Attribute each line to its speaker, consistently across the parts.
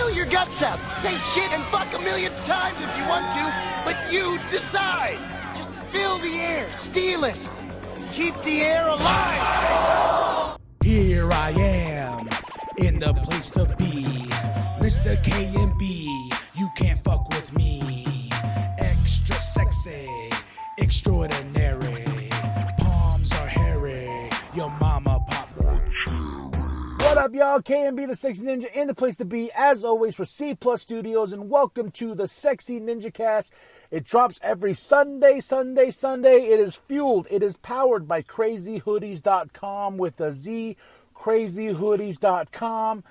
Speaker 1: Spill your guts out. Say shit and fuck a million times if you want to, but you decide. Just fill the air, steal it. Keep the air alive.
Speaker 2: Here I am, in the place to be. Mr. K&B, you can't fuck with me. Extra sexy, extraordinary. Palms are hairy, your mama pop. What up, y'all? K&B, the Sexy Ninja, in the place to be, as always, for C Plus Studios, and welcome to the Sexy NinjaCast. It drops every Sunday. It is fueled, it is powered by crazyhoodiez.com with a Z, crazyhoodiez.com.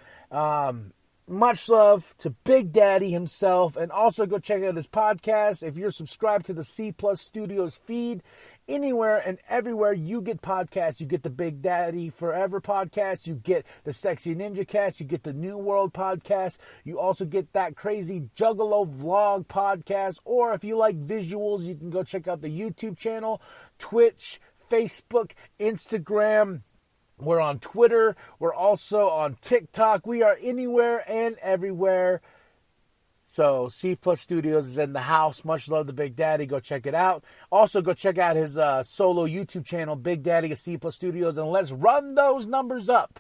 Speaker 2: Much love to Big Daddy himself, and also go check out his podcast. If you're subscribed to the C Plus Studios feed, anywhere and everywhere you get podcasts, you get the Big Daddy Forever podcast, you get the Sexy Ninja Cast, you get the New World podcast, you also get that crazy Juggalo vlog podcast, or if you like visuals, you can go check out the YouTube channel, Twitch, Facebook, Instagram. We're on Twitter. We're also on TikTok. We are anywhere and everywhere. So C Plus Studios is in the house. Much love to Big Daddy. Go check it out. Also, go check out his solo YouTube channel, Big Daddy of C Plus Studios, and let's run those numbers up.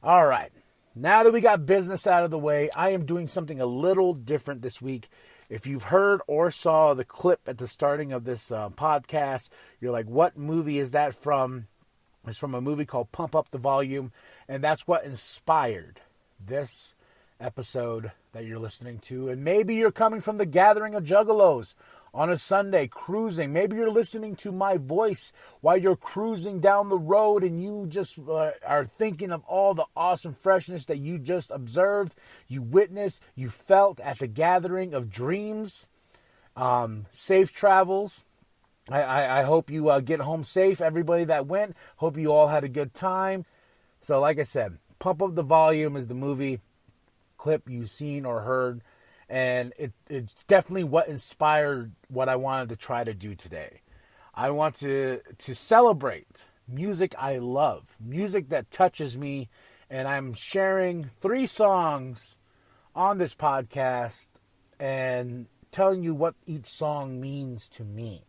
Speaker 2: All right. Now that we got business out of the way, I am doing something a little different this week. If you've heard or saw the clip at the starting of this podcast, you're like, what movie is that from? It's from a movie called Pump Up the Volume, and that's what inspired this episode that you're listening to. And maybe you're coming from the gathering of juggalos on a Sunday, cruising. Maybe you're listening to my voice while you're cruising down the road, and you just are thinking of all the awesome freshness that you just observed, you witnessed, you felt at the gathering of dreams. Safe travels. I hope you get home safe. Everybody that went, hope you all had a good time. So like I said, Pump Up the Volume is the movie clip you've seen or heard. And it's definitely what inspired what I wanted to try to do today. I want to celebrate music I love, music that touches me. And I'm sharing 3 songs on this podcast and telling you what each song means to me.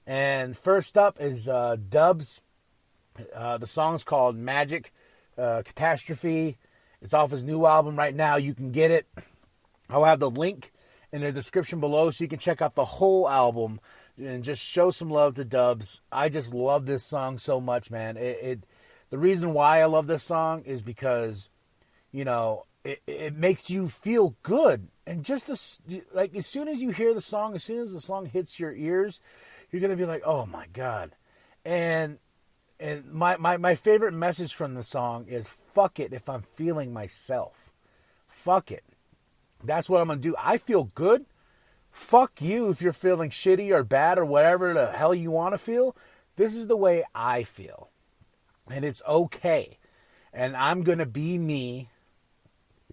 Speaker 2: And first up is Dubs. The song's called Magic Catastrophe. It's off his new album right now. You can get it. I'll have the link in the description below so you can check out the whole album and just show some love to Dubs. I just love this song so much, man. The reason why I love this song is because, you know, it makes you feel good. And just as soon as you hear the song, as soon as the song hits your ears, you're going to be like, oh, my God. And my favorite message from the song is, fuck it if I'm feeling myself. Fuck it. That's what I'm going to do. I feel good. Fuck you if you're feeling shitty or bad or whatever the hell you want to feel. This is the way I feel. And it's okay. And I'm going to be me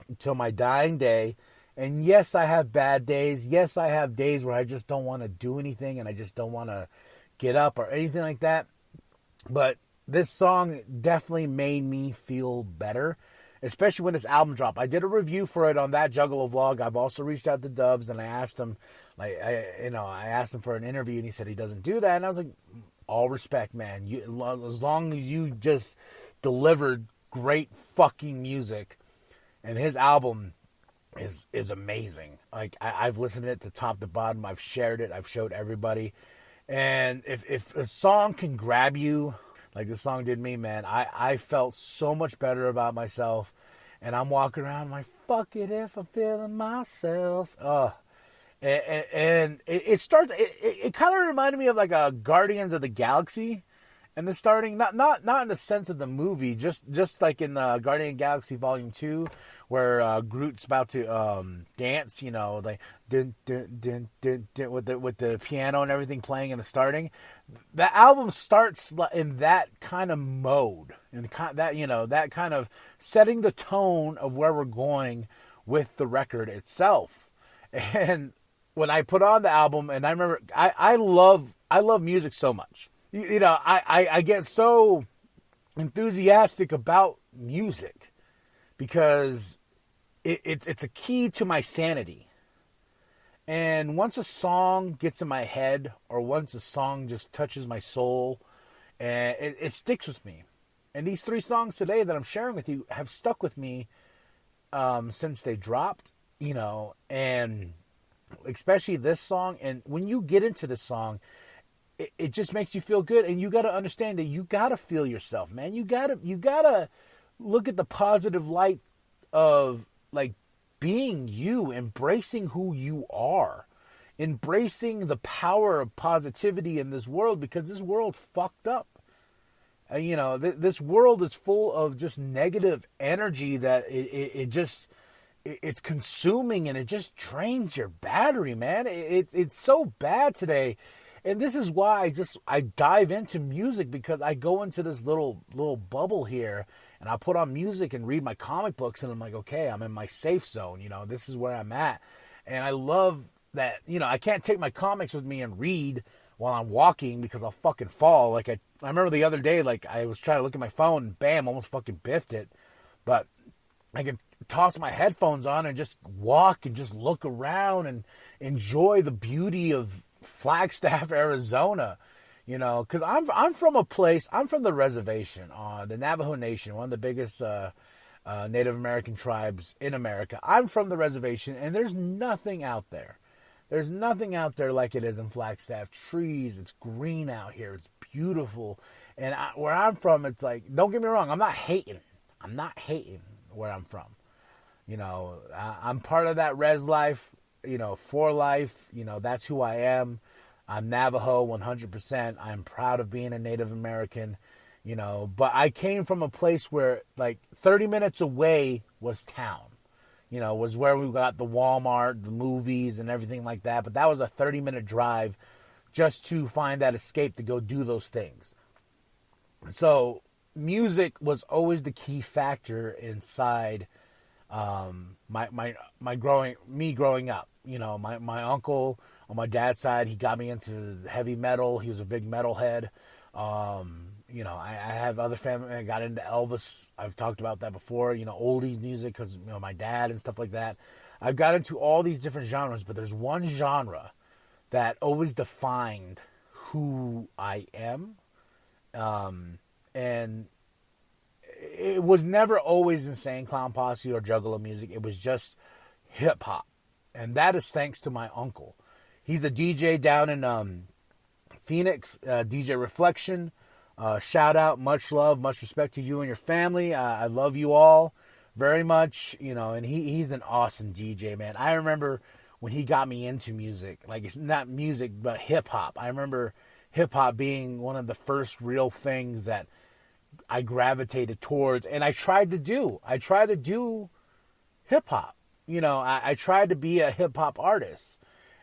Speaker 2: until my dying day. And yes, I have bad days. Yes, I have days where I just don't want to do anything and I just don't want to get up or anything like that. But this song definitely made me feel better, especially when this album dropped. I did a review for it on that Juggalo vlog. I've also reached out to Dubs and I asked him, I asked him for an interview and he said he doesn't do that. And I was like, all respect, man. As long as you just delivered great fucking music, and his album is amazing. Like I've listened to it to top to bottom. I've shared it. I've showed everybody. And if a song can grab you like this song did me, man, I felt so much better about myself. And I'm walking around like, fuck it if I'm feeling myself. And it starts. It kind of reminded me of like a Guardians of the Galaxy. And the starting, not in the sense of the movie, just like in Guardian Galaxy Volume 2, where Groot's about to dance, you know, like dun, dun, dun, dun, dun, with the piano and everything playing in the starting. The album starts in that kind of mode, and that kind of setting the tone of where we're going with the record itself. And when I put on the album, and I remember, I love music so much. You know, I get so enthusiastic about music because it's a key to my sanity. And once a song gets in my head, or once a song just touches my soul, and it sticks with me. And these 3 songs today that I'm sharing with you have stuck with me since they dropped, and especially this song. And when you get into this song, it just makes you feel good. And you got to understand that you got to feel yourself, man. You got to look at the positive light of, like, being you, embracing who you are, embracing the power of positivity in this world, because this world fucked up. This world is full of just negative energy that it's consuming, and it just drains your battery, man. It's so bad today. And this is why I dive into music, because I go into this little bubble here, and I put on music and read my comic books, and I'm like, okay, I'm in my safe zone. This is where I'm at. And I love that, I can't take my comics with me and read while I'm walking, because I'll fucking fall. Like, I remember the other day, like, I was trying to look at my phone, and bam, almost fucking biffed it. But I can toss my headphones on and just walk and just look around and enjoy the beauty of Flagstaff, Arizona. Because I'm from a place, I'm from the reservation, the Navajo Nation, one of the biggest Native American tribes in America. I'm from the reservation, and there's nothing out there. There's nothing out there like it is in Flagstaff. Trees, it's green out here, it's beautiful. And where I'm from, it's like, don't get me wrong, I'm not hating. I'm not hating where I'm from. I'm part of that res life, for life. That's who I am. I'm Navajo 100%. I'm proud of being a Native American, but I came from a place where, like, 30 minutes away was town, was where we got the Walmart, the movies, and everything like that. But that was a 30-minute drive just to find that escape to go do those things. So music was always the key factor inside my growing up. My uncle on my dad's side, he got me into heavy metal. He was a big metalhead. I have other family. I got into Elvis. I've talked about that before. Oldies music, because my dad and stuff like that. I've got into all these different genres, but there's one genre that always defined who I am, and it was never always Insane Clown Posse or Juggalo music. It was just hip hop, and that is thanks to my uncle. He's a DJ down in Phoenix, DJ Reflection. Shout out, much love, much respect to you and your family. I love you all very much, and he's an awesome DJ, man. I remember when he got me into music, like, it's not music, but hip hop. I remember hip hop being one of the first real things that I gravitated towards, and I tried to do hip hop. I tried to be a hip hop artist.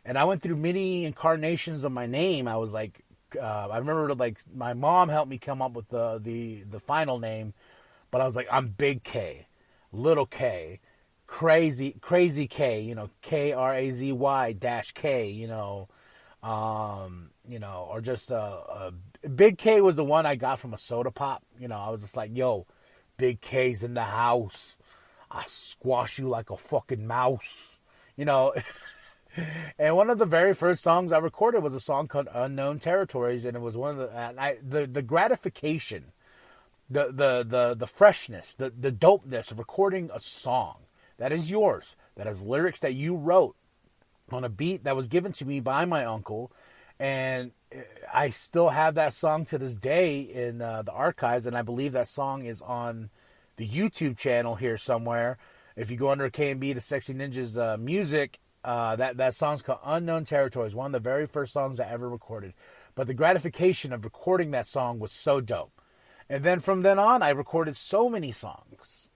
Speaker 2: And I went through many incarnations of my name. I was like, I remember, like, my mom helped me come up with the final name, but I was like, I'm Big K, Little K, Crazy K, KRAZY-K, or just Big K was the one I got from a soda pop. I was just like, yo, Big K's in the house. I squash you like a fucking mouse, And one of the very first songs I recorded was a song called Unknown Territories, and it was one of the gratification, the freshness, the dopeness of recording a song that is yours, that has lyrics that you wrote on a beat that was given to me by my uncle, and I still have that song to this day in the archives, and I believe that song is on the YouTube channel here somewhere. If you go under KMB, the Sexy Ninjas music, that song's called Unknown Territories, one of the very first songs I ever recorded. But the gratification of recording that song was so dope. And then from then on, I recorded so many songs.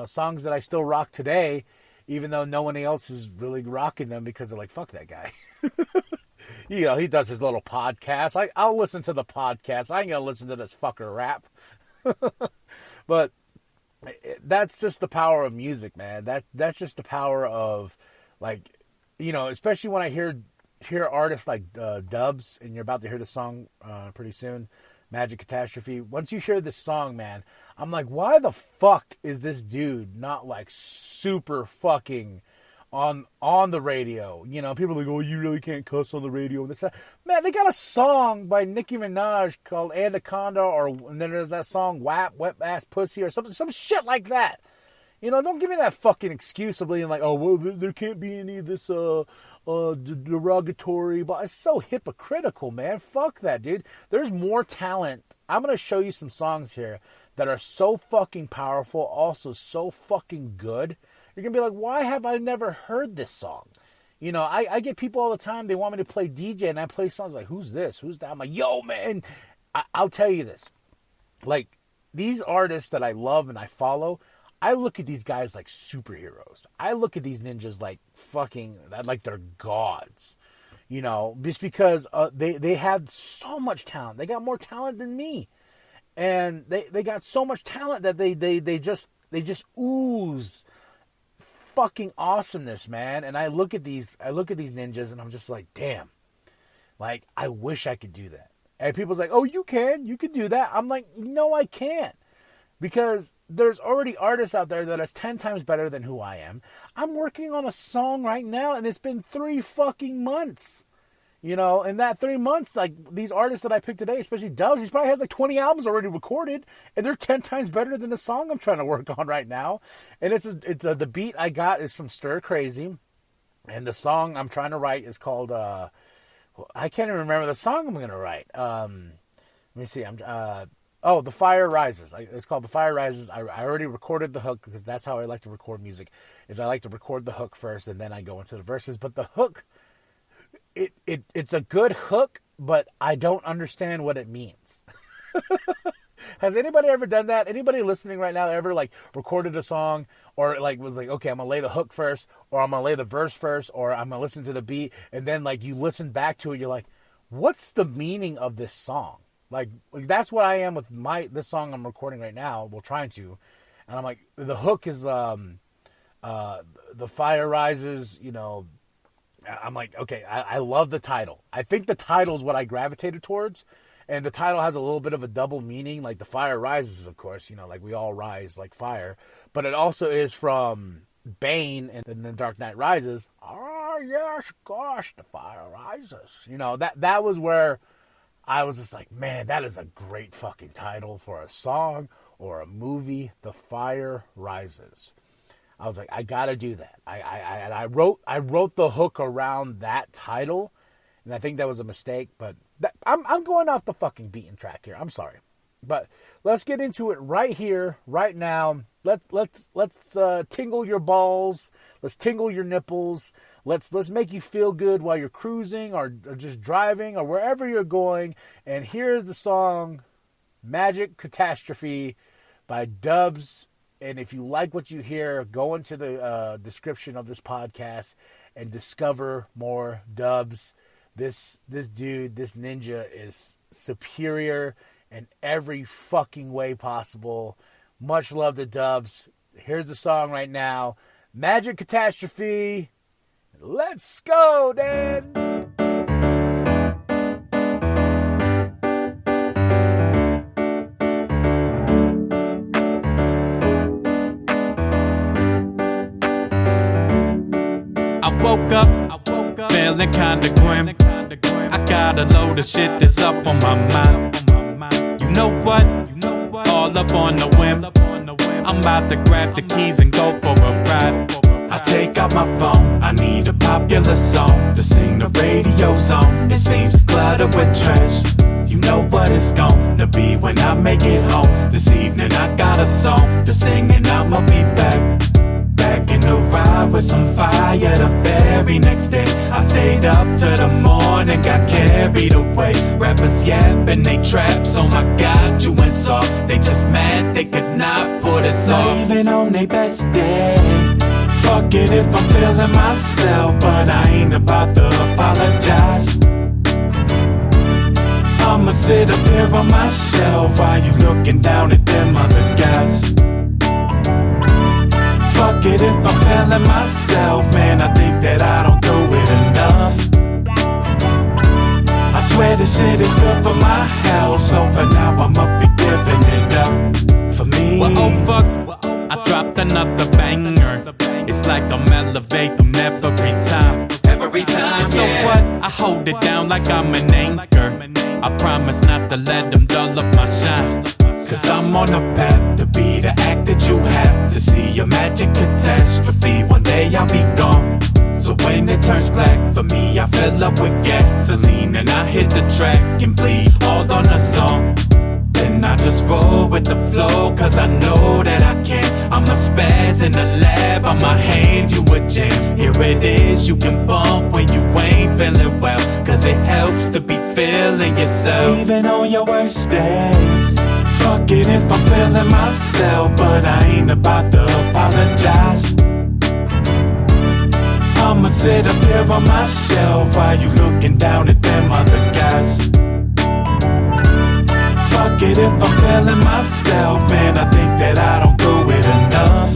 Speaker 2: Songs that I still rock today, even though no one else is really rocking them, because they're like, fuck that guy. He does his little podcast. I'll listen to the podcast. I ain't gonna listen to this fucker rap. But that's just the power of music, man. That's just the power of, like, especially when I hear artists like Dubs, and you're about to hear the song pretty soon. Magic Catastrophe. Once you hear this song, man, I'm like, why the fuck is this dude not like super fucking on the radio? You know, people are like, oh, you really can't cuss on the radio. And this, that. Man, they got a song by Nicki Minaj called Anaconda, and then there's that song WAP, Wet Ass Pussy, or something, some shit like that. You know, don't give me that fucking excuse of being like, oh, well, there can't be any of this derogatory, but it's so hypocritical, man. Fuck that, dude. There's more talent. I'm going to show you some songs here that are so fucking powerful, also so fucking good. You're going to be like, why have I never heard this song? You know, I get people all the time, they want me to play DJ, and I play songs like, who's this? Who's that? I'm like, yo, man. I'll tell you this. Like, these artists that I love and I follow, I look at these guys like superheroes. I look at these ninjas like fucking, like they're gods. You know, just because they have so much talent. They got more talent than me. And they got so much talent that they just ooze fucking awesomeness, man. And I look at these ninjas and I'm just like, damn. Like, I wish I could do that. And people's like, oh, you can do that. I'm like, no, I can't. Because there's already artists out there that is 10 times better than who I am. I'm working on a song right now, and it's been 3 fucking months. You know, in that 3 months, like, these artists that I picked today, especially Dubs, he probably has like 20 albums already recorded, and they're 10 times better than the song I'm trying to work on right now. And the beat I got is from Stir Crazy, and the song I'm trying to write is called, I can't even remember the song I'm going to write. Let me see, The Fire Rises. It's called The Fire Rises. I already recorded the hook because that's how I like to record music. Is I like to record the hook first and then I go into the verses. But the hook, it's a good hook, but I don't understand what it means. Has anybody ever done that? Anybody listening right now ever like recorded a song or like was like, okay, I'm gonna lay the hook first, or I'm gonna lay the verse first, or I'm gonna listen to the beat, and then like you listen back to it, you're like, what's the meaning of this song? Like that's what I am with this song I'm recording right now. Well, trying to, and I'm like, the hook is The Fire Rises. You know, I'm like, okay, I love the title. I think the title is what I gravitated towards, and the title has a little bit of a double meaning. Like the fire rises, of course, you know, like we all rise like fire, but it also is from Bane and then Dark Knight Rises. Oh yes, gosh, the fire rises. You know, that was where I was just like, man, that is a great fucking title for a song or a movie. The Fire Rises. I was like, I gotta do that. I wrote the hook around that title, and I think that was a mistake. But I'm going off the fucking beaten track here. I'm sorry, but let's get into it right here, right now. Let's tingle your balls. Let's tingle your nipples. Let's make you feel good while you're cruising or just driving or wherever you're going. And here's the song Magic Catastrophe by Dubs. And if you like what you hear, go into the description of this podcast and discover more Dubs. This dude, this ninja is superior in every fucking way possible. Much love to Dubs. Here's the song right now. Magic Catastrophe. Let's go, Dan.
Speaker 3: I woke up feeling kinda grim. I got a load of shit that's up on my mind. You know what? All up on the whim. I'm about to grab the keys and go for a ride. I take out my phone, I need a popular song to sing the radio zone. It seems cluttered with trash. You know what it's gonna be when I make it home. This evening I got a song to sing and I'ma be back. Back in the ride with some fire the very next day. I stayed up till the morning, got carried away. Rappers yapping they traps, oh my god, you went soft. They just mad, they could not put us off. Not even on their best day. Fuck it if I'm feeling myself, but I ain't about to apologize. I'ma sit up here on my shelf while you looking down at them other guys. Fuck it if I'm feeling myself, man, I think that I don't do it enough. I swear swear this shit is good for my health, so for now I'ma be giving it up for me. Well, oh fuck, I dropped another banger. It's like I'm elevating every time. And so what? I hold it down like I'm an anchor. I promise not to let them dull up my shine. Cause I'm on a path to be the act that you have to see. A magic catastrophe, one day I'll be gone. So when it turns black for me, I fill up with gasoline and I hit the track and bleed all on a song. Then I just roll with the flow, cause I know that I can. I'm a spaz in the lab, I'ma hand you a jam. Here it is, you can bump when you ain't feeling well, cause it helps to be feeling yourself. Even on your worst days, fuck it if I'm feeling myself, but I ain't about to apologize. I'ma sit up here on my shelf while you looking down at them other guys. Fuck it if I'm feeling myself, man, I think that I don't do it enough.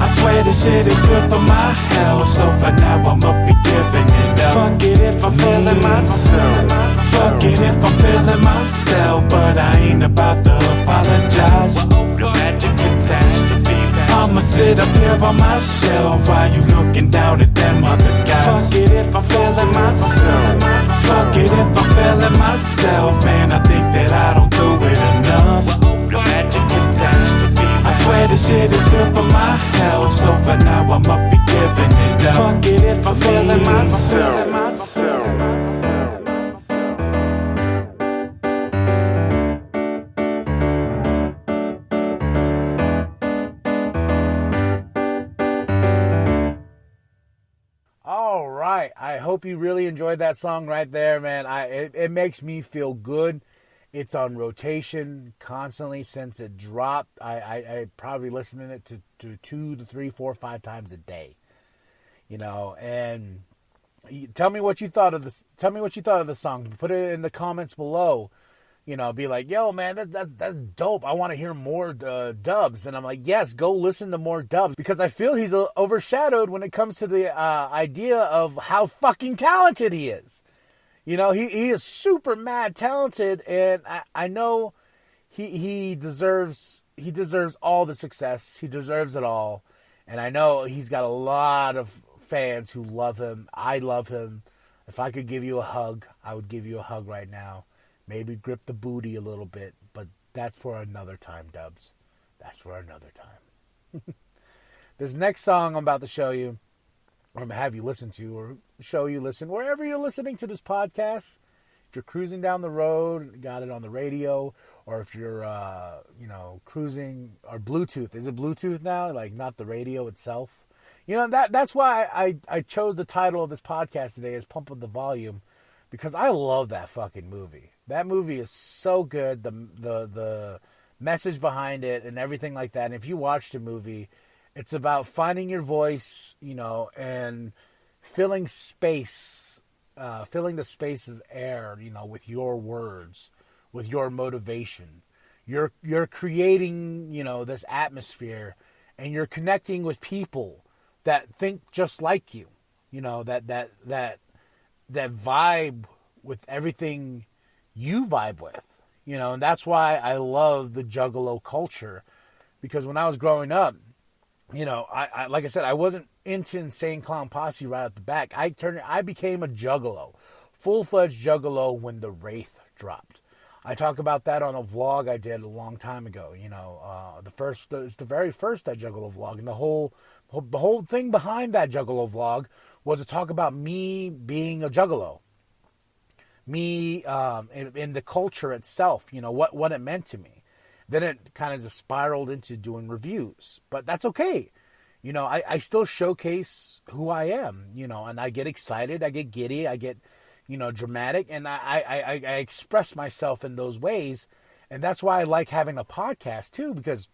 Speaker 3: I swear this shit is good for my health, so for now I'ma be giving it up. Fuck it if I'm feeling myself. Fuck it if I'm feeling myself, but I ain't about to apologize. Magic catastrophe. I'ma sit up here on my shelf while you looking down at them other guys. Fuck it if I'm feeling myself. Fuck it if I'm feeling myself, man, I think that I don't do it enough. Magic catastrophe. I swear this shit is good for my health, so for now I'ma be giving it up. Fuck it if I'm feeling myself.
Speaker 2: I hope you really enjoyed that song right there, man. It makes me feel good. It's on rotation constantly since it dropped. I probably listening it to 2 to 3, 4, 5 times a day. You know, and tell me what you thought of this. Tell me what you thought of the song. Put it in the comments below. You know, be like, yo, man, that's dope. I want to hear more dubs. And I'm like, yes, go listen to more dubs. Because I feel he's overshadowed when it comes to the idea of how fucking talented he is. You know, he is super mad talented. And I know he deserves all the success. He deserves it all. And I know he's got a lot of fans who love him. I love him. If I could give you a hug, I would give you a hug right now. Maybe grip the booty a little bit, but that's for another time, Dubs. That's for another time. This next song I'm about to show you, or have you listen to, or show you listen, wherever you're listening to this podcast. If you're cruising down the road, got it on the radio, or if you're, cruising, or Bluetooth. Is it Bluetooth now? Like, not the radio itself? You know, that's why I chose the title of this podcast today as Pump Up the Volume, because I love that fucking movie. That movie is so good. The message behind it and everything like that. And if you watch the movie, it's about finding your voice, you know, and filling space, filling the space of air, you know, with your words, with your motivation. You're creating, you know, this atmosphere, and you're connecting with people that think just like you. You know, that vibe with everything you vibe with, you know, and that's why I love the Juggalo culture, because when I was growing up, you know, I like I said, I wasn't into Insane Clown Posse right at the back. I became a Juggalo, full-fledged Juggalo when the Wraith dropped. I talk about that on a vlog I did a long time ago. You know, it's the very first that Juggalo vlog, and the whole thing behind that Juggalo vlog was to talk about me being a Juggalo. Me in the culture itself, you know, what it meant to me. Then it kind of just spiraled into doing reviews, but that's okay. You know, I still showcase who I am, you know, and I get excited, I get giddy, I get, you know, dramatic, and I express myself in those ways. And that's why I like having a podcast too, because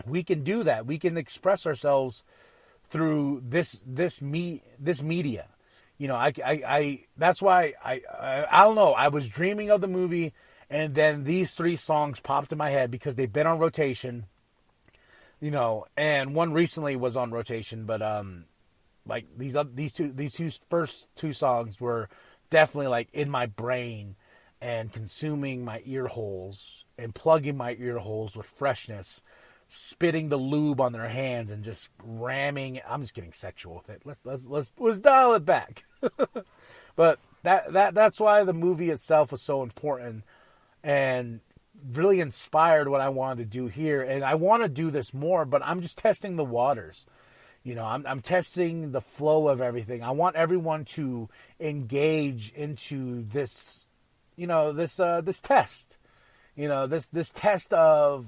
Speaker 2: we can do that. We can express ourselves through this media. You know, that's why I don't know. I was dreaming of the movie, and then these 3 songs popped in my head because they've been on rotation, you know, and one recently was on rotation, but like these first 2 songs were definitely like in my brain and consuming my ear holes and plugging my ear holes with freshness, spitting the lube on their hands and just ramming. I'm just getting sexual with it. Let's dial it back. But that's why the movie itself was so important and really inspired what I wanted to do here. And I want to do this more, but I'm just testing the waters. You know, I'm testing the flow of everything. I want everyone to engage into this, you know, this test. You know, this test of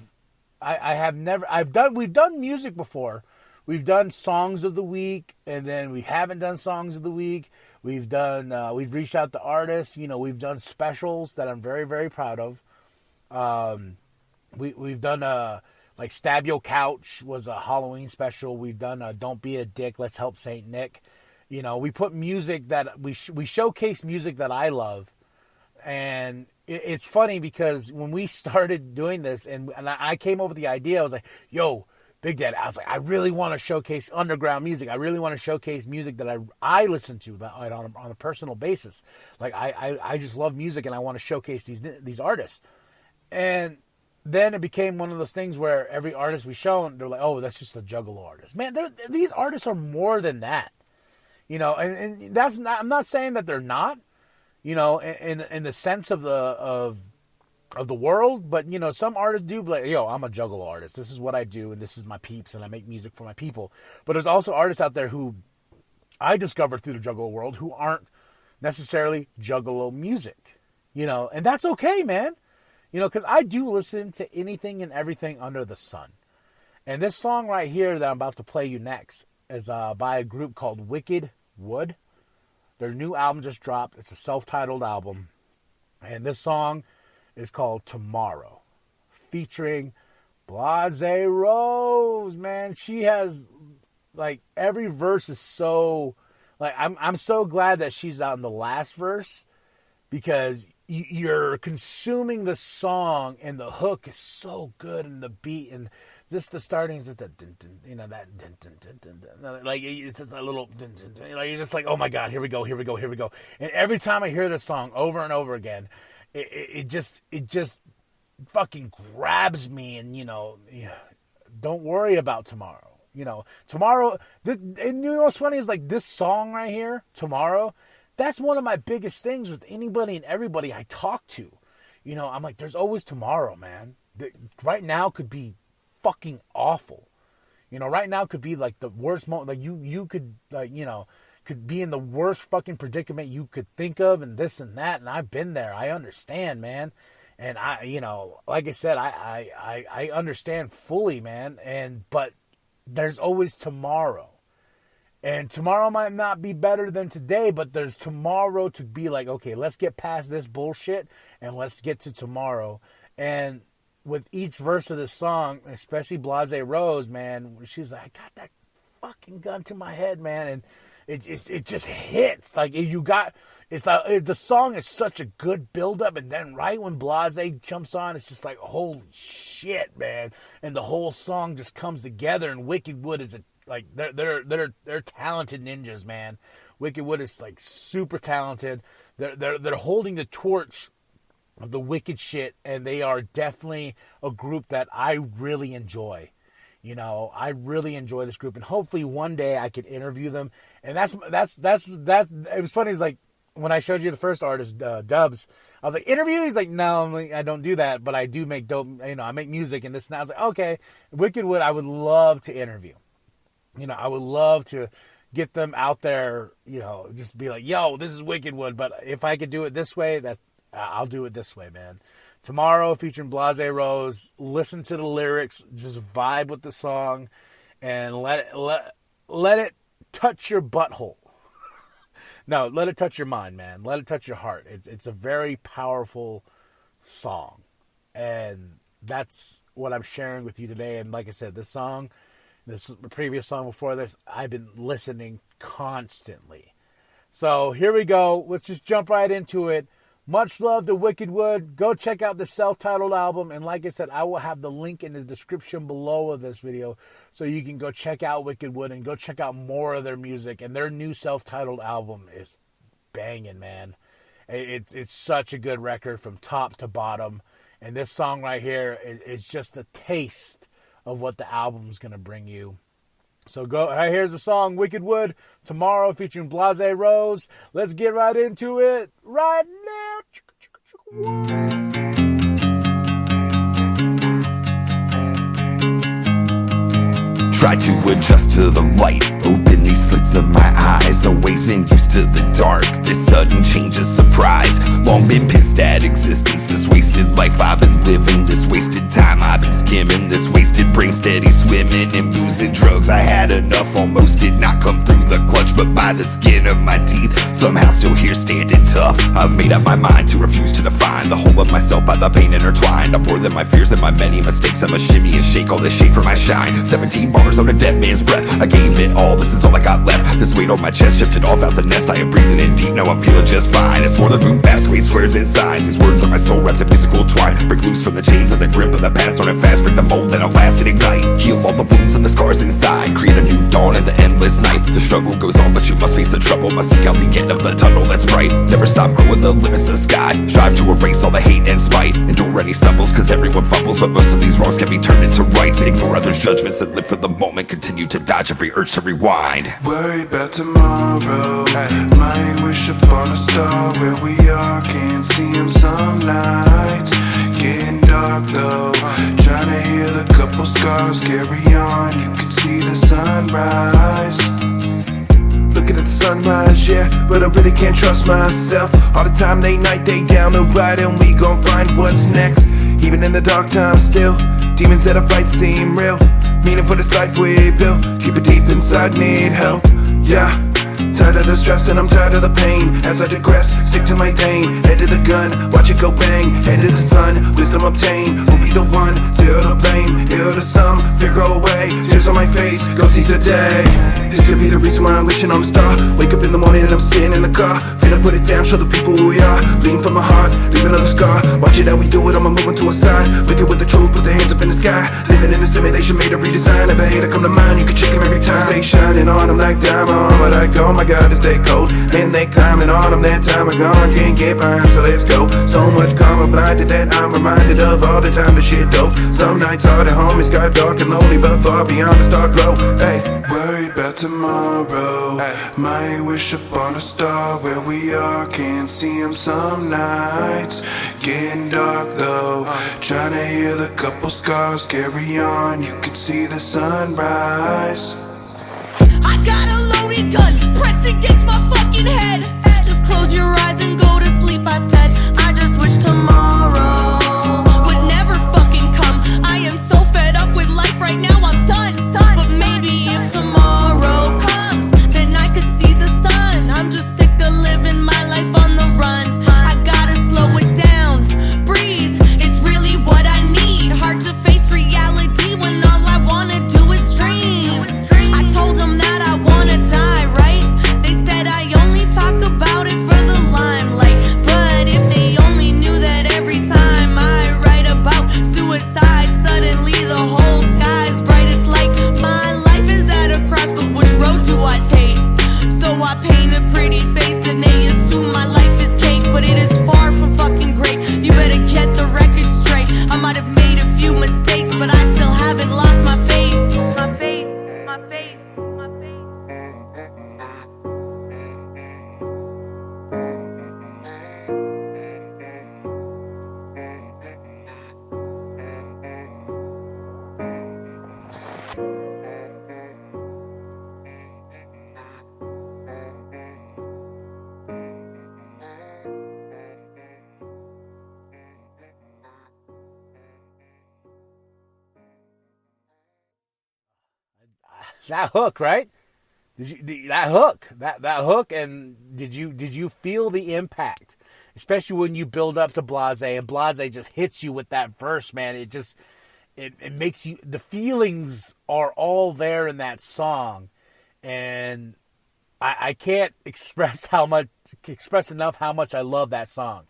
Speaker 2: we've done music before. We've done songs of the week, and then we haven't done songs of the week. We've reached out to artists. You know, we've done specials that I'm very, very proud of. We've done like Stab Your Couch was a Halloween special. We've done Don't Be a Dick, Let's Help Saint Nick. You know, we put music that we showcase music that I love. And it's funny because when we started doing this and I came up with the idea, I was like, yo, Big Dad, I was like, I really want to showcase underground music. I really want to showcase music that I listen to on a personal basis. Like, I just love music and I want to showcase these artists. And then it became one of those things where every artist we show, they're like, oh, that's just a Juggalo artist. Man, these artists are more than that. You know, and that's not, I'm not saying that they're not, you know, in the sense of the world, but, you know, some artists do be like, yo, I'm a Juggalo artist. This is what I do, and this is my peeps, and I make music for my people. But there's also artists out there who I discovered through the Juggalo world who aren't necessarily Juggalo music, you know, and that's okay, man. You know, because I do listen to anything and everything under the sun. And this song right here that I'm about to play you next is by a group called Wiked. Their new album just dropped. It's a self-titled album. And this song is called Tomorrow, featuring Blase Rose, man. She has, like, every verse is so, like, I'm so glad that she's out in the last verse because you're consuming the song and the hook is so good and the beat and just the starting is just that, you know, that, like, it's just a little, like, you're just like, oh my God, here we go. And every time I hear this song over and over again, it just fucking grabs me and, you know, don't worry about tomorrow. You know, tomorrow, and you know what's funny is like this song right here, Tomorrow, that's one of my biggest things with anybody and everybody I talk to. You know, I'm like, there's always tomorrow, man. Right now could be fucking awful. You know, right now could be like the worst moment. Like you could, like, you know, could be in the worst fucking predicament you could think of and this and that. And I've been there. I understand, man. And I, you know, like I said, I understand fully, man. But there's always tomorrow. And tomorrow might not be better than today, but there's tomorrow to be like, okay, let's get past this bullshit and let's get to tomorrow. And with each verse of this song, especially Blase Rose, man, she's like, I got that fucking gun to my head, man. And it just hits. Like, it's like the song is such a good buildup, and then right when Blase jumps on, it's just like, holy shit, man. And the whole song just comes together, and Wiked is like, they're talented ninjas, man. Wiked is like super talented. They're holding the torch of the wicked shit, and they are definitely a group that I really enjoy. You know, I really enjoy this group, and hopefully one day I could interview them. And that's it was funny. It's like when I showed you the first artist, Dubs, I was like, interview? He's like, no, I don't do that, but I do make dope, you know, I make music and this and that. I was like, okay, Wiked I would love to interview. You know, I would love to get them out there, you know, just be like, yo, this is Wiked, but if I could do it this way, I'll do it this way, man. Tomorrow, featuring Blase Rose, listen to the lyrics, just vibe with the song, and let it touch your butthole. No, let it touch your mind, man. Let it touch your heart. It's a very powerful song, and that's what I'm sharing with you today. And like I said, this song, the previous song before this, I've been listening constantly. So here we go. Let's just jump right into it. Much love to Wiked. Go check out the self-titled album. And like I said, I will have the link in the description below of this video so you can go check out Wiked and go check out more of their music. And their new self-titled album is banging, man. It's such a good record from top to bottom. And this song right here is just a taste of what the album's going to bring you. So here's the song, Wicked Wood, Tomorrow, featuring Blase Rose. Let's get right into it right now.
Speaker 4: Try to adjust to the light, open these slits of my eyes. Always been used to the dark, this sudden change is surprise. Long been pissed at existence, this wasted life I've been living. This wasted time I've been skimming, this wasted brain steady swimming in booze and drugs. I had enough, almost did not come through the clutch, but by the skin of my teeth, somehow still here standing tough. I've made up my mind to refuse to define the whole of myself by the pain intertwined. I'm more than my fears and my many mistakes. I'm a shimmy and shake all this shade for my shine. 17 bars on a dead man's breath, I gave it all, this is all I got left. This weight on my chest shifted off out the nest. I am breathing in deep, now I'm feeling just fine. It's more than moon bats, waste words and signs. These words are my soul wrapped in musical twine. Break loose from the chains of the grip of the past. On it fast, break the mold and I'll last and ignite. Heal all the wounds and the scars inside. Create a new dawn in the endless night. The struggle goes on, but you must face the trouble. Must seek out the end of the tunnel that's bright. Never stop growing the limits to the sky. Strive to erase all the hate and spite. Endure any stumbles, cause everyone fumbles, but most of these wrongs can be turned into rights. Ignore others' judgments and live for the moment. Continue to dodge every urge to rewind.
Speaker 5: Worry about tomorrow. Might wish upon a star where we are. Can't see him some nights. Getting dark though. Trying to heal a couple scars. Carry on, you can see the sunrise. Looking at the sunrise, yeah, but I really can't trust myself. All the time, they night, they down the ride, and we gon' find what's next. Even in the dark times still, demons that I fight seem real. Meaning for this life we built, keep it deep inside, need help, yeah. Tired of the stress and I'm tired of the pain. As I digress, stick to my lane. Head to the gun, watch it go bang. Head to the sun, wisdom obtain. Who'll be the one, still to blame. Ill to some, fear go away. Tears on my face, go seize the day. This could be the reason why I'm wishing on a star. Wake up in the morning and I'm sitting in the car. Finna put it down, show the people who we are. Lean from my heart, leave another scar. Watch it how we do it, I'ma move into a sign. Wicked with the truth, put the hands up in the sky. Living in a simulation, made a redesign. If a hater come to mind, you can check him every time. Stay shining on them like diamond, but I go, my God, is they cold. And they climbing on them, that time are gone. Can't get behind, so let's go. So much karma blinded that I'm reminded of all the time the shit dope. Some nights hard at home, it's got dark and lonely, but far beyond the star glow. Hey, worried about tomorrow. Might wish upon a star where we are. Can't see him some nights. Getting dark though. Trying to heal a couple scars. Carry on, you can see the sunrise.
Speaker 6: I got a loaded gun, pressed against my fucking head. Just close your eyes and go to sleep, I said. I just wish tomorrow would never fucking come. I am so fed up with life right now, I'm done. But maybe if tomorrow comes, then I could see the sun. I'm just sick of living my life on the run. I gotta slow it down, breathe, it's really what I need. Hard to face reality when all I wanna do is dream. I told them that I wanna die, right? They said I only talk about it for the limelight. But if they only knew that every time I write about suicide, suddenly the whole sky's bright. It's like my life is at a cross, but which road do I take? So I paint a pretty face and they assume my life is cake, but it is far from fucking great. You better get the record straight. I might have made a few mistakes, but I still haven't lost my faith. My faith, my faith, my faith.
Speaker 2: That hook, right? That hook, and did you feel the impact? Especially when you build up to Blase, and Blase just hits you with that verse, man. It makes you, the feelings are all there in that song, and I can't express enough how much I love that song.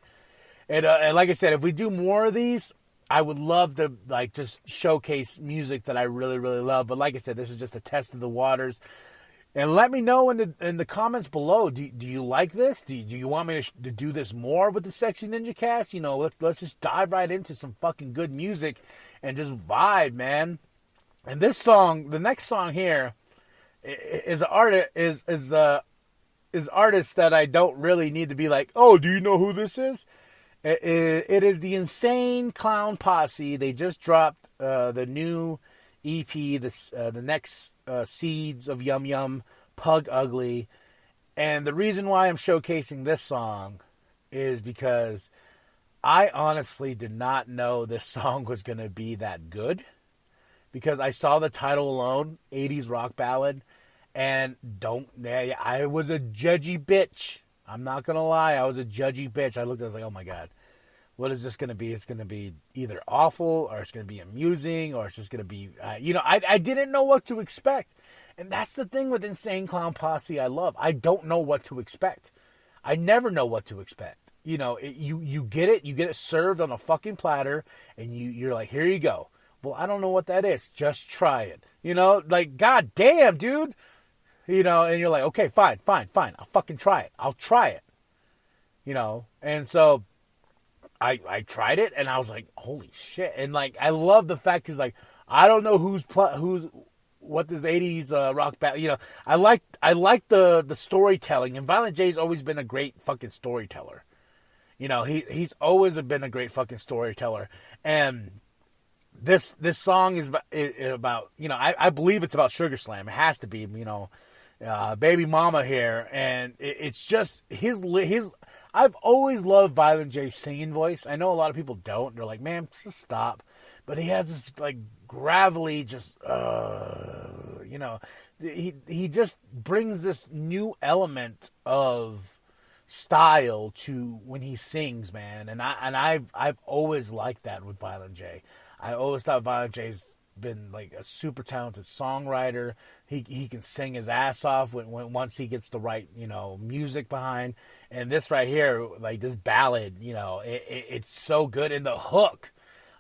Speaker 2: And like I said, if we do more of these, I would love to just showcase music that I really, really love. But like I said, this is just a test of the waters. And let me know in the comments below. Do you like this? Do you want me to do this more with the Sexy Ninja Cast? You know, let's just dive right into some fucking good music and just vibe, man. And this song, the next song here, is artist that I don't really need to be like, oh, do you know who this is? It is the Insane Clown Posse. They just dropped the new EP, the next Seeds of Yum Yum, Pug Ugly. And the reason why I'm showcasing this song is because I honestly did not know this song was going to be that good. Because I saw the title alone, 80s rock ballad, and I was a judgy bitch. I'm not going to lie, I was a judgy bitch. I looked at it, I was like, oh my God. What is this going to be? It's going to be either awful, or it's going to be amusing, or it's just going to be, I didn't know what to expect. And that's the thing with Insane Clown Posse I love. I don't know what to expect. I never know what to expect. You know, you get it served on a fucking platter, and you're like, here you go. Well, I don't know what that is. Just try it. You know, like, God damn, dude. You know, and you're like, okay, fine. I'll fucking try it. I'll try it. You know, and so I tried it, and I was like, holy shit. And, like, I love the fact he's like, I don't know what this 80s rock band, you know. I like the storytelling, and Violent J's always been a great fucking storyteller. You know, he's always been a great fucking storyteller. And this song is about, you know, I believe it's about Sugar Slam. It has to be, you know, Baby Mama here. And it's just his I've always loved Violent J's singing voice. I know a lot of people don't. They're like, man, just stop. But he has this, like, gravelly, just, you know, he just brings this new element of style to when he sings, man. And I've always liked that with Violent J. I always thought Violent J's been, like, a super talented songwriter. He can sing his ass off when once he gets the right, you know, music behind. And this right here, like, this ballad, you know, it's so good. And the hook,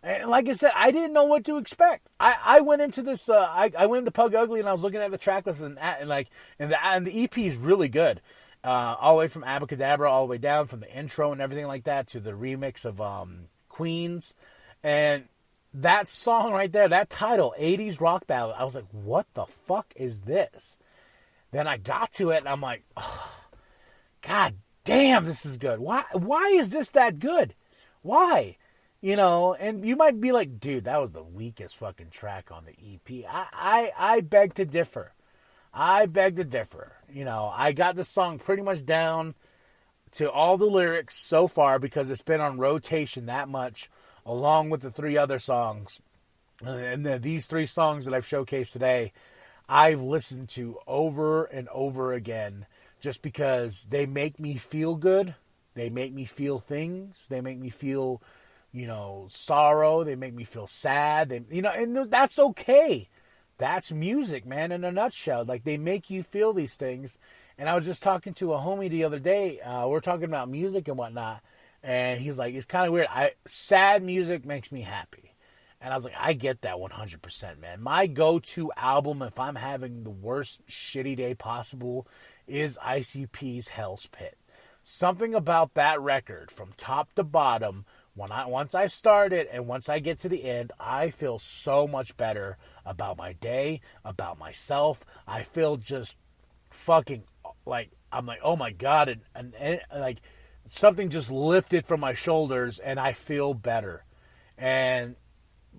Speaker 2: and like I said, I didn't know what to expect. I went into this, I went into Pug Ugly, and I was looking at the track list, and the EP is really good. All the way from Abracadabra, all the way down from the intro and everything like that to the remix of Queens. And that song right there, that title, 80s rock ballad, I was like, what the fuck is this? Then I got to it, and I'm like, oh, God damn, this is good. Why is this that good? Why? You know, and you might be like, dude, that was the weakest fucking track on the EP. I beg to differ. You know, I got the song pretty much down to all the lyrics so far because it's been on rotation that much, along with the 3 other songs. And these 3 songs that I've showcased today, I've listened to over and over again just because they make me feel good. They make me feel things. They make me feel, you know, sorrow. They make me feel sad. You know, and that's okay. That's music, man, in a nutshell. Like, they make you feel these things. And I was just talking to a homie the other day. We're talking about music and whatnot. And he's like, it's kind of weird. Sad music makes me happy. And I was like, I get that 100%, man. My go-to album, if I'm having the worst shitty day possible, is ICP's Hell's Pit. Something about that record, from top to bottom, once I start it and once I get to the end, I feel so much better about my day, about myself. I feel just fucking like, I'm like, oh my God, and like something just lifted from my shoulders and I feel better. And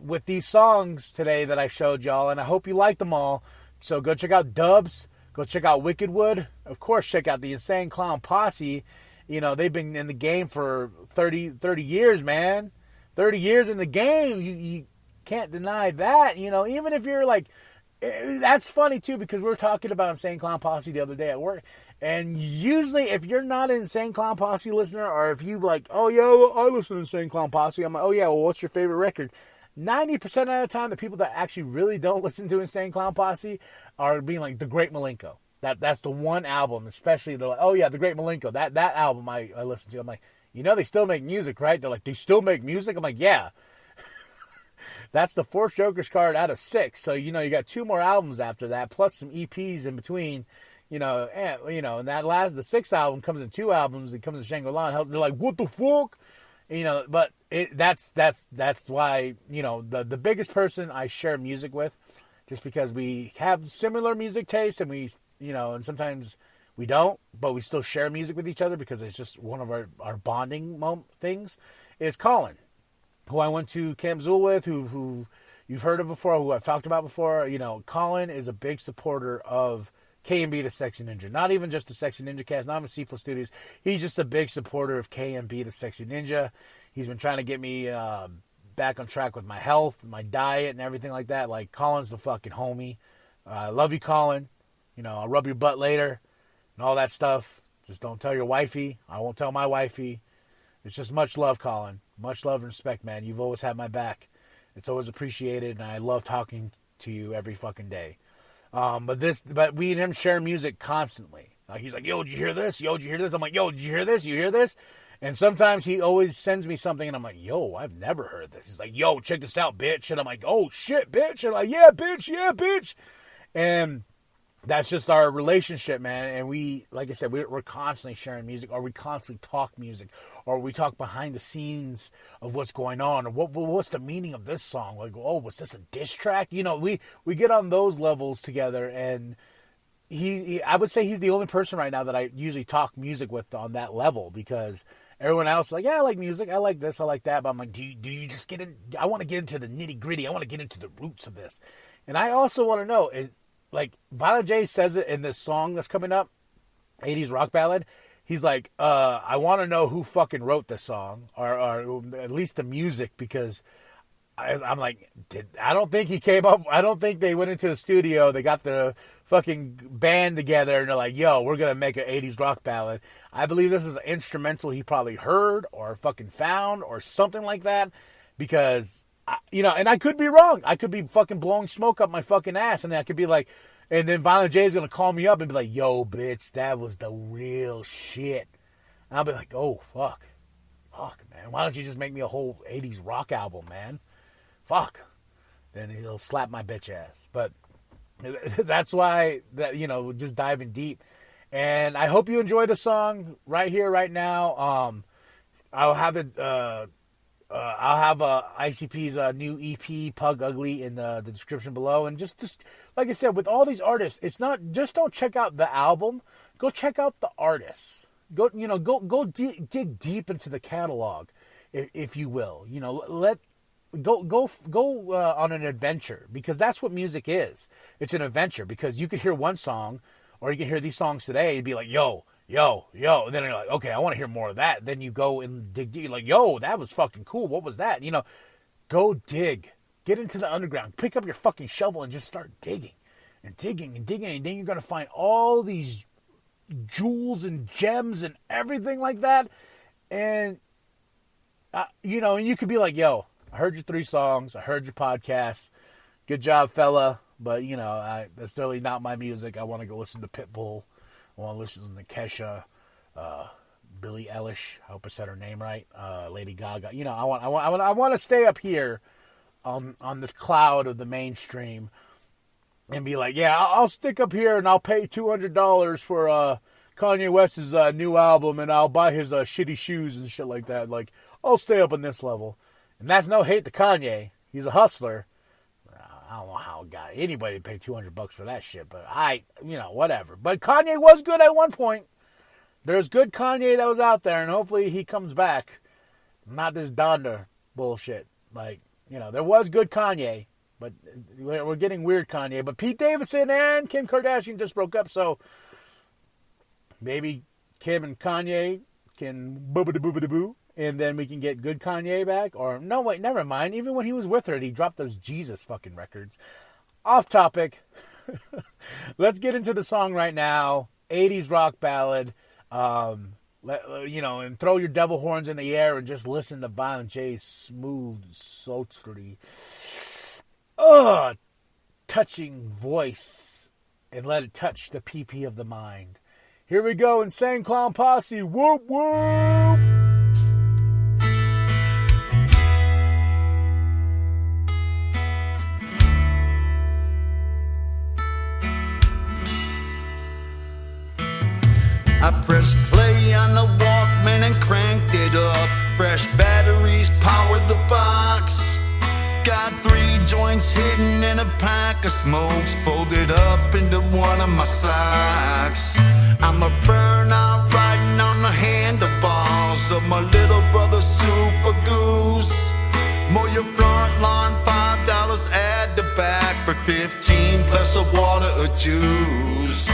Speaker 2: with these songs today that I showed y'all, and I hope you like them all, so go check out Dubs, go check out Wickedwood, of course check out the Insane Clown Posse. You know, they've been in the game for 30 years, man. 30 years in the game. You can't deny that. You know, even if you're like, that's funny too, because we were talking about Insane Clown Posse the other day at work. And usually if you're not an Insane Clown Posse listener, or if you like, oh yeah, well, I listen to Insane Clown Posse, I'm like, oh yeah, well, what's your favorite record? 90% of the time, the people that actually really don't listen to Insane Clown Posse are being like, The Great Malenko. That's the one album, especially, they're like, oh yeah, The Great Malenko, that album I listen to. I'm like, you know, they still make music, right? They're like, they still make music? I'm like, yeah. That's the 4th Joker's card out of 6. So, you got 2 more albums after that, plus some EPs in between. And the 6th album comes in 2 albums. It comes in Shangri-La. And they're like, what the fuck? But that's why, the biggest person I share music with, just because we have similar music tastes and we, and sometimes we don't, but we still share music with each other because it's just one of our bonding things, is Colin, who I went to Camp Zool with, who you've heard of before, who I've talked about before. Colin is a big supporter of KMB the Sexy Ninja. Not even just the Sexy Ninja Cast, not even C+ Studios. He's just a big supporter of KMB the Sexy Ninja. He's been trying to get me back on track with my health, my diet, and everything like that. Like, Colin's the fucking homie. I love you, Colin. I'll rub your butt later and all that stuff. Just don't tell your wifey. I won't tell my wifey. It's just much love, Colin. Much love and respect, man. You've always had my back. It's always appreciated, and I love talking to you every fucking day. But we and him share music constantly. Like, he's like, yo, did you hear this? Yo, did you hear this? I'm like, yo, did you hear this? You hear this? And sometimes he always sends me something, and I'm like, yo, I've never heard this. He's like, yo, check this out, bitch. And I'm like, oh, shit, bitch. And I'm like, yeah, bitch. And that's just our relationship, man. And we, like I said, we're constantly sharing music, or we constantly talk music, or we talk behind the scenes of what's going on, or what's the meaning of this song? Like, oh, was this a diss track? We get on those levels together, and I would say he's the only person right now that I usually talk music with on that level, because everyone else is like, yeah, I like music, I like this, I like that, but I'm like, do you just get in? I want to get into the nitty gritty. I want to get into the roots of this, and I also want to know is. Like, Violent J says it in this song that's coming up, 80s rock ballad. He's like, I want to know who fucking wrote this song, or at least the music, because I'm like, I don't think he came up, I don't think they went into the studio, they got the fucking band together, and they're like, yo, we're going to make an 80s rock ballad. I believe this is an instrumental he probably heard, or fucking found, or something like that, because... and I could be wrong. I could be fucking blowing smoke up my fucking ass, and I could be like, and then Violent J is going to call me up and be like, yo, bitch, that was the real shit. And I'll be like, oh, fuck, man. Why don't you just make me a whole 80s rock album, man? Fuck. Then he'll slap my bitch ass. But that's why, just diving deep. And I hope you enjoy the song right here, right now. I'll have it... I'll have ICP's new EP, Pug Ugly, in the description below. And just like I said, with all these artists, it's not just don't check out the album. Go check out the artists. Go dig deep into the catalog, if you will. Go on an adventure, because that's what music is. It's an adventure, because you could hear one song, or you can hear these songs today and be like, yo. And then you're like, okay, I want to hear more of that. Then you go and dig deep. You're like, yo, that was fucking cool. What was that? Go dig. Get into the underground. Pick up your fucking shovel and just start digging. And digging. And then you're going to find all these jewels and gems and everything like that. And, and you could be like, yo, I heard your 3 songs. I heard your podcast. Good job, fella. But, that's really not my music. I want to go listen to Pitbull. I want to listen to Kesha, Billie Eilish. I hope I said her name right. Lady Gaga. I want to stay up here on this cloud of the mainstream and be like, yeah, I'll stick up here and I'll pay $200 for Kanye West's new album, and I'll buy his shitty shoes and shit like that. Like, I'll stay up on this level. And that's no hate to Kanye. He's a hustler. I don't know how anybody paid $200 for that shit, but whatever. But Kanye was good at one point. There's good Kanye that was out there, and hopefully he comes back. Not this Donda bullshit. Like, there was good Kanye, but we're getting weird Kanye. But Pete Davidson and Kim Kardashian just broke up, so maybe Kim and Kanye can boo-ba-da-boo-ba-da-boo. And then we can get good Kanye back. Or, no, wait, never mind. Even when he was with her, he dropped those Jesus fucking records. Off topic. Let's get into the song right now. 80s rock ballad. And throw your devil horns in the air and just listen to Violent J's smooth, sultry, touching voice. And let it touch the PP of the mind. Here we go. Insane Clown Posse. Whoop, whoop.
Speaker 7: I pressed play on the Walkman and cranked it up. Fresh batteries powered the box. Got 3 joints hidden in a pack of smokes, folded up into one of my socks. I'm a burnout riding on the handlebars of my little brother Super Goose. Mow your front lawn, $5, add the back for 15 plus a water or juice.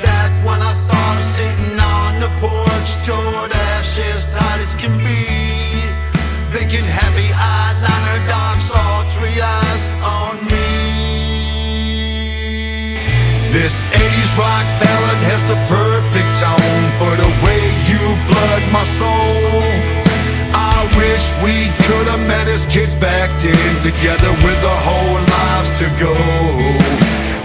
Speaker 7: That's when I saw her sitting on the porch, Jordache as tight as can be, picking heavy eyeliner, dark sultry eyes on me. This 80s rock ballad has the perfect tone for the way you flood my soul. I wish we could have met as kids back then, together with our whole lives to go.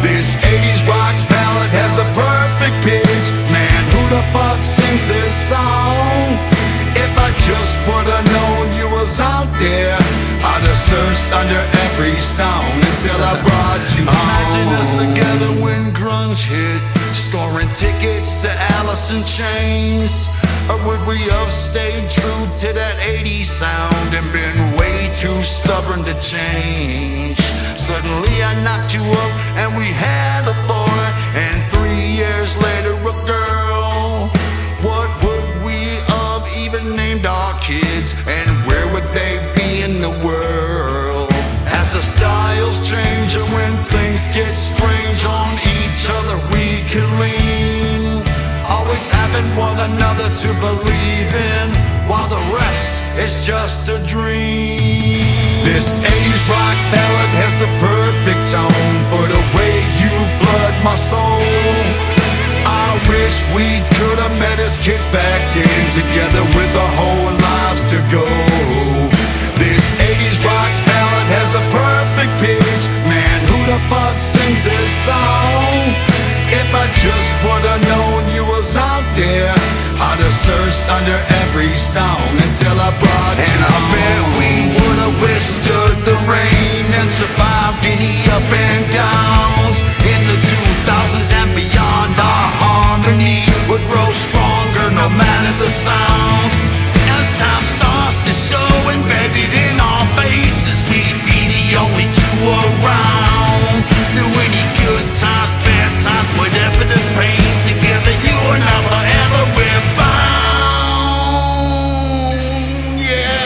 Speaker 7: This 80s rock ballad has a perfect pitch. Man, who the fuck sings this song? If I just would've known you was out there, I'd have searched under every stone until I brought you home. Imagine us together when grunge hit, scoring tickets to Alice in Chains. Or would we have stayed true to that 80s sound and been way too stubborn to change? Suddenly I knocked you up and we had a boy, and 3 years later a girl. What would we have even named our kids, and where would they be in the world? As the styles change and when things get strange, on each other we can lean, always having one another to believe in, while the rest is just a dream. This 80s rock ballad has the perfect tone for the way you flood my soul. I wish we could have met as kids back then, together with our whole lives to go. This 80s rock ballad has a perfect pitch. Man, who the fuck sings this song? If I just would've known you was out there, I'd have searched under every stone until I brought you home. And I bet we would've withstood the rain and survived any up and downs. In the 2000s and beyond, our harmony would grow stronger no matter the sounds. As time starts to show embedded in our faces, we'd be the only two around. Through any good times, bad times, whatever the pain, together you and I forever we're found. Yeah.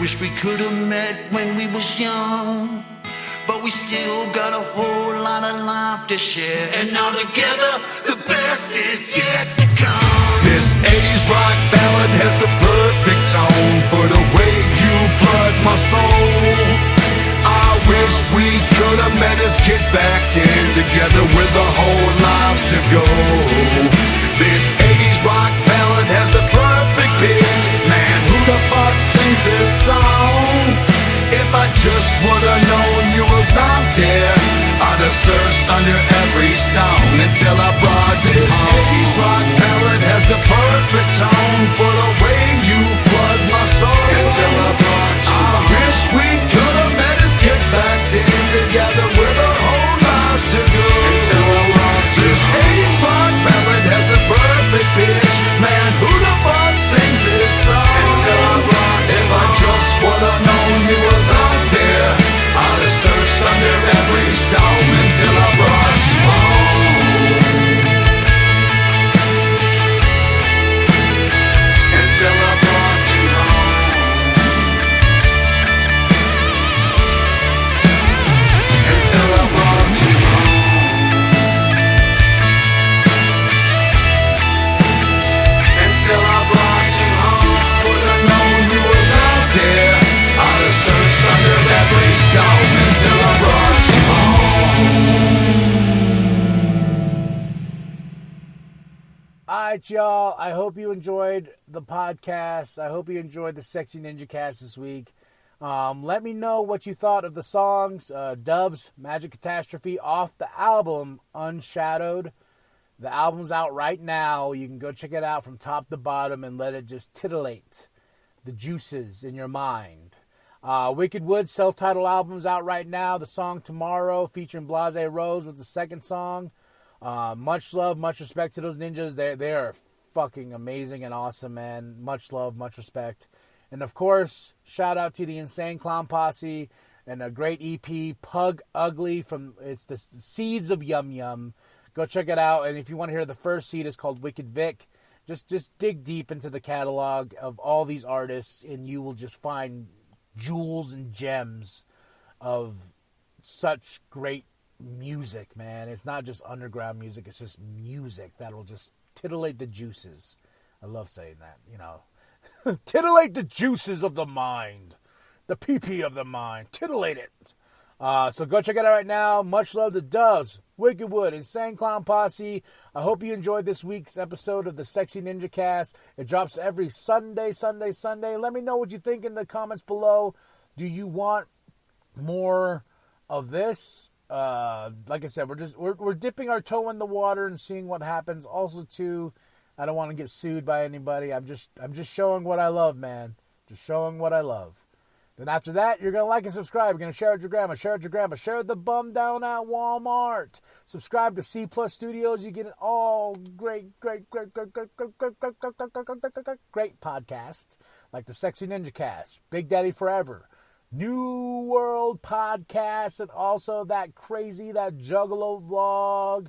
Speaker 7: Wish we could've met when we was young, but we still got a whole lot of life to share. And now together, the best is yet to come. This 80s rock ballad has the perfect tone for the way you flood my soul. I wish we could've met as kids back then, together with our whole lives to go. This 80s rock ballad has a perfect pitch. Man, who the fuck sings this song? If I just would've known you was out there, I'd have searched under every stone until I brought this 80s rock ballad has the perfect tone for the way you flood my soul. Until I brought you I wish we could've met as kids back then, together with our whole lives to go. Until I brought you this 80s rock ballad has the perfect pitch. Man, who the fuck sings this song? Until I brought you If I just would've known you was out there, I'd have searched under every stone until I brought you home.
Speaker 2: All right, y'all. I hope you enjoyed the podcast. I hope you enjoyed the Sexy Ninja Cast this week. Let me know what you thought of the songs. Dubs, Magic Catastrophe off the album Unshadowed. The album's out right now. You can go check it out from top to bottom and let it just titillate the juices in your mind. Wicked Wood's self-titled album's out right now. The song Tomorrow featuring Blase Rose was the second song. Much love, much respect to those ninjas. They are fucking amazing and awesome, man. Much love, much respect. And of course, shout out to the Insane Clown Posse and a great EP, Pug Ugly, it's the Seeds of Yum Yum. Go check it out. And if you want to hear the first seed, it's called Wicked Vic. Just dig deep into the catalog of all these artists, and you will just find jewels and gems of such great music, man. It's not just underground music, it's just music that'll just titillate the juices. I love saying that, you know. Titillate the juices of the mind. The pee-pee of the mind. Titillate it. So go check it out right now. Much love to Doves, Wicked Wood, Insane Clown Posse. I hope you enjoyed this week's episode of the Sexy Ninja Cast. It drops every Sunday. Let me know what you think in the comments below. Do you want more of this? Like I said, we're dipping our toe in the water and seeing what happens. Also, too, I don't want to get sued by anybody. I'm just showing what I love, man. Just showing what I love. Then after that, you're going to like and subscribe. You're going to share it with your grandma. Share it with your grandma. Share it with the bum down at Walmart. Subscribe to C Plus Studios. You get an all great podcast like the Sexy Ninja Cast, Big Daddy Forever, New World Podcast, and also that Juggalo vlog.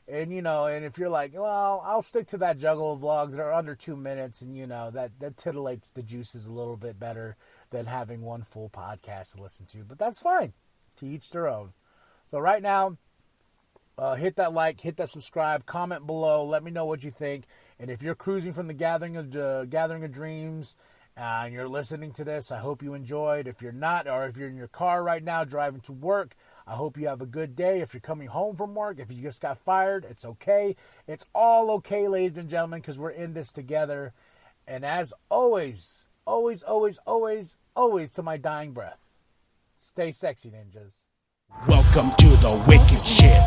Speaker 2: And, you know, and if you're like, well, I'll stick to that Juggalo vlog. They're under 2 minutes, and, you know, that titillates the juices a little bit better than having one full podcast to listen to. But that's fine. To each their own. So right now, hit that like, hit that subscribe, comment below. Let me know what you think. And if you're cruising from the Gathering of Dreams and you're listening to this, I hope you enjoyed. If you're not, or if you're in your car right now driving to work, I hope you have a good day. If you're coming home from work, if you just got fired, it's okay. It's all okay, ladies and gentlemen, because we're in this together. And as always, always to my dying breath, stay sexy, ninjas.
Speaker 8: Welcome to the wicked shit.